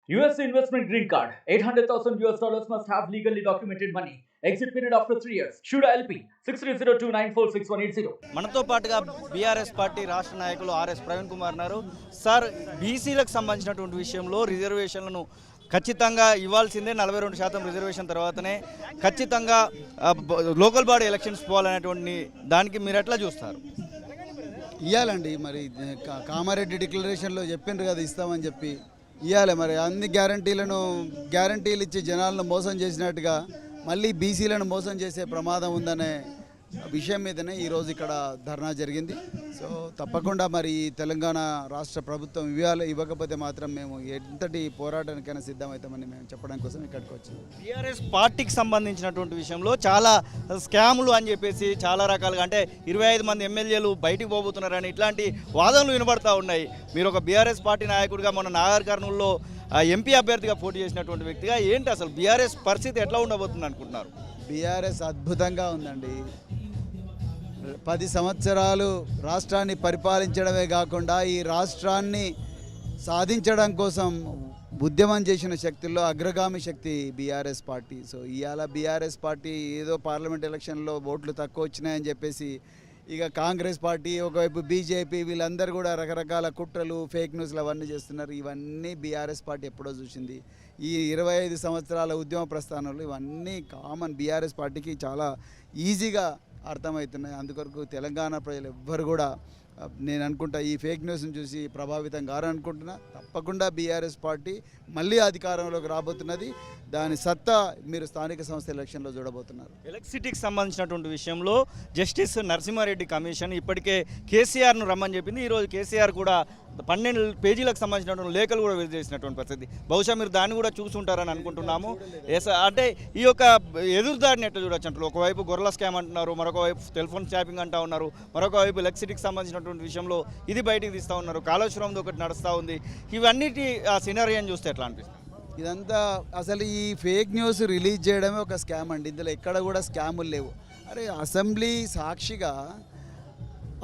US investment green card. $800,000 must have legally documented money. Exit period after 3 years. Shuda LP 6302946180. మనతో పాటుగా BRS party రాష్ట్ర నాయకులు RS Praveen Kumar ఉన్నారు. Sir, బీసీలకు సంబంధించినటువంటి విషయంలో రిజర్వేషన్లను ఖచ్చితంగా ఇవ్వాల్సిందే. 42% రిజర్వేషన్ తర్వాతనే ఖచ్చితంగా లోకల్ బాడీ ఎలక్షన్స్ పోవాలనేటువంటి దానికి మీరు ఎట్లా చూస్తారు? ఇవ్వాలండి. మరి కామారెడ్డి డిక్లరేషన్లో చెప్పిండ్రు కదా ఇస్తామని చెప్పి ఇవ్వాలి. మరి అన్ని గ్యారంటీలు ఇచ్చి జనాలను మోసం చేసినట్టుగా మళ్ళీ బీసీలను మోసం చేసే ప్రమాదం ఉందనే విషయం మీదనే ఈరోజు ఇక్కడ ధర్నా జరిగింది. సో తప్పకుండా మరి తెలంగాణ రాష్ట్ర ప్రభుత్వం ఇవ్వకపోతే మాత్రం మేము ఎంతటి పోరాటానికైనా సిద్ధమవుతామని మేము చెప్పడం కోసం ఇక్కడికి వచ్చాము. బీఆర్ఎస్ పార్టీకి సంబంధించినటువంటి విషయంలో చాలా స్కాములు అని చెప్పేసి చాలా రకాలుగా, అంటే 25 మంది ఎమ్మెల్యేలు బయటికి పోబోతున్నారని ఇట్లాంటి వాదనలు వినబడతా ఉన్నాయి. మీరు ఒక బీఆర్ఎస్ పార్టీ నాయకుడిగా మొన్న నాగర్ కర్నూలులో ఎంపీ అభ్యర్థిగా పోటీ చేసినటువంటి వ్యక్తిగా ఏంటి అసలు బీఆర్ఎస్ పరిస్థితి ఎట్లా ఉండబోతుంది అనుకుంటున్నారు? బీఆర్ఎస్ అద్భుతంగా ఉందండి. 10 సంవత్సరాలు రాష్ట్రాన్ని పరిపాలించడమే కాకుండా ఈ రాష్ట్రాన్ని సాధించడం కోసం ఉద్యమం చేసిన శక్తుల్లో అగ్రగామి శక్తి బీఆర్ఎస్ పార్టీ. సో ఇవాళ బీఆర్ఎస్ పార్టీ ఏదో పార్లమెంట్ ఎలక్షన్లో ఓట్లు తక్కువ వచ్చినాయని చెప్పేసి ఇక కాంగ్రెస్ పార్టీ, ఒకవైపు బీజేపీ, వీళ్ళందరూ కూడా రకరకాల కుట్రలు, ఫేక్ న్యూస్లు అవన్నీ చేస్తున్నారు. ఇవన్నీ బీఆర్ఎస్ పార్టీ ఎప్పుడో చూసింది. ఈ 25 సంవత్సరాల ఉద్యమ ప్రస్థానంలో ఇవన్నీ కామన్ బీఆర్ఎస్ పార్టీకి చాలా ఈజీగా అర్థమవుతున్నాయి. అందుకొరకు తెలంగాణ ప్రజలు ఎవ్వరు కూడా నేను అనుకుంటా ఈ ఫేక్ న్యూస్ని చూసి ప్రభావితం కారనుకుంటున్నా. తప్పకుండా బీఆర్ఎస్ పార్టీ మళ్ళీ అధికారంలోకి రాబోతున్నది. దాని సత్తా మీరు స్థానిక సంస్థ ఎలక్షన్లో చూడబోతున్నారు. ఎలక్ట్రిసిటీకి సంబంధించినటువంటి విషయంలో జస్టిస్ నరసింహారెడ్డి కమిషన్ ఇప్పటికే కేసీఆర్ను రమ్మని చెప్పింది. ఈరోజు కేసీఆర్ కూడా 12 పేజీలకు సంబంధించినటువంటి లేఖలు కూడా విడుదల చేసినటువంటి పరిస్థితి. బహుశా మీరు దాన్ని కూడా చూసుంటారని అనుకుంటున్నాము. అంటే ఈ యొక్క ఎదురుదాడిని ఎట్లా చూడొచ్చు అంటారు? ఒకవైపు గొర్రెల స్కామ్ అంటున్నారు, మరొక వైపు టెలిఫోన్ ట్యాపింగ్ అంటూ ఉన్నారు, మరొక వైపు ఎలక్ట్రిసిటీకి సంబంధించినటువంటి విషయంలో ఇది బయటికి తీస్తూ ఉన్నారు, కాళేశ్వరంది ఒకటి నడుస్తూ ఉంది. ఇవన్నిటి ఆ సినారియోని చూస్తే ఎట్లా అనిపిస్తుంది? ఇదంతా అసలు ఈ ఫేక్ న్యూస్ రిలీజ్ చేయడమే ఒక స్కామ్ అండి. ఇందులో ఎక్కడ కూడా స్కాములు లేవు. అరే అసెంబ్లీ సాక్షిగా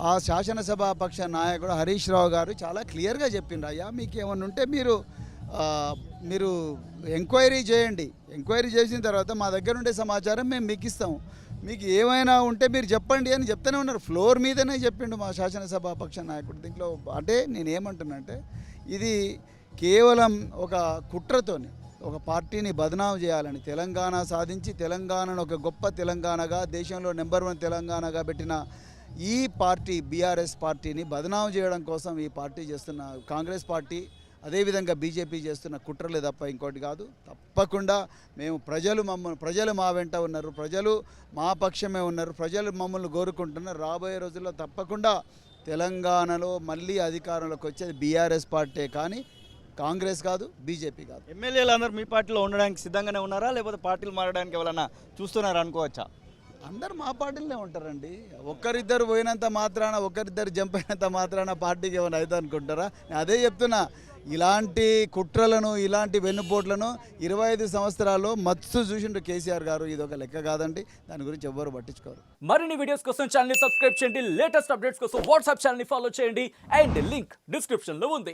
ఆ శాసనసభాపక్ష నాయకుడు హరీష్ రావు గారు చాలా క్లియర్గా చెప్పిండ్రు, అయ్యా మీకు ఏమన్నా ఉంటే మీరు ఎంక్వైరీ చేయండి, ఎంక్వైరీ చేసిన తర్వాత మా దగ్గర ఉండే సమాచారం మేము మీకు ఇస్తాము, మీకు ఏమైనా ఉంటే మీరు చెప్పండి అని చెప్తూనే ఉన్నారు. ఫ్లోర్ మీదనే చెప్పిండు మా శాసనసభాపక్ష నాయకుడు. దీంట్లో అంటే నేనేమంటున్నా అంటే ఇది కేవలం ఒక కుట్రతోని ఒక పార్టీని బదనాం చేయాలని, తెలంగాణ సాధించి తెలంగాణను ఒక గొప్ప తెలంగాణగా, దేశంలో నెంబర్ 1 తెలంగాణగా పెట్టిన ఈ పార్టీ బీఆర్ఎస్ పార్టీని బదనాం చేయడం కోసం ఈ పార్టీ చేస్తున్న కాంగ్రెస్ పార్టీ, అదేవిధంగా బీజేపీ చేస్తున్న కుట్రలే తప్ప ఇంకోటి కాదు. తప్పకుండా మేము ప్రజలు మా వెంట ఉన్నారు, ప్రజలు మా పక్షమే ఉన్నారు, ప్రజలు మమ్మల్ని కోరుకుంటున్నారు. రాబోయే రోజుల్లో తప్పకుండా తెలంగాణలో మళ్ళీ అధికారంలోకి వచ్చేది బీఆర్ఎస్ పార్టీ కానీ కాంగ్రెస్ కాదు, బీజేపీ కాదు. ఎమ్మెల్యేలు అందరూ మీ పార్టీలో ఉండడానికి సిద్ధంగానే ఉన్నారా, లేకపోతే పార్టీలు మారడానికి ఎవరైనా చూస్తున్నారా అనుకోవచ్చా? అందరు మా పార్టీలోనే ఉంటారండి. ఒక్కరిద్దరు పోయినంత మాత్రాన, ఒక్కరిద్దరు జంప్ అయినంత మాత్రాన పార్టీకి ఏమైనా అవుతుంది అనుకుంటారా? నేను అదే చెప్తున్నా, ఇలాంటి కుట్రలను, ఇలాంటి వెన్నుపోట్లను 25 సంవత్సరాల్లో మత్తు చూసిండు కేసీఆర్ గారు. ఇది ఒక లెక్క కాదండి, దాని గురించి ఎవ్వరు పట్టించుకోరు. మరిన్ని వీడియోస్ కోసం ఛానల్ ని సబ్స్క్రైబ్ చేయండి, లేటెస్ట్ అప్డేట్స్ కోసం వాట్సాప్ ఛానల్ ని ఫాలో చేయండి, అండ్ లింక్ డిస్క్రిప్షన్ లో ఉంది.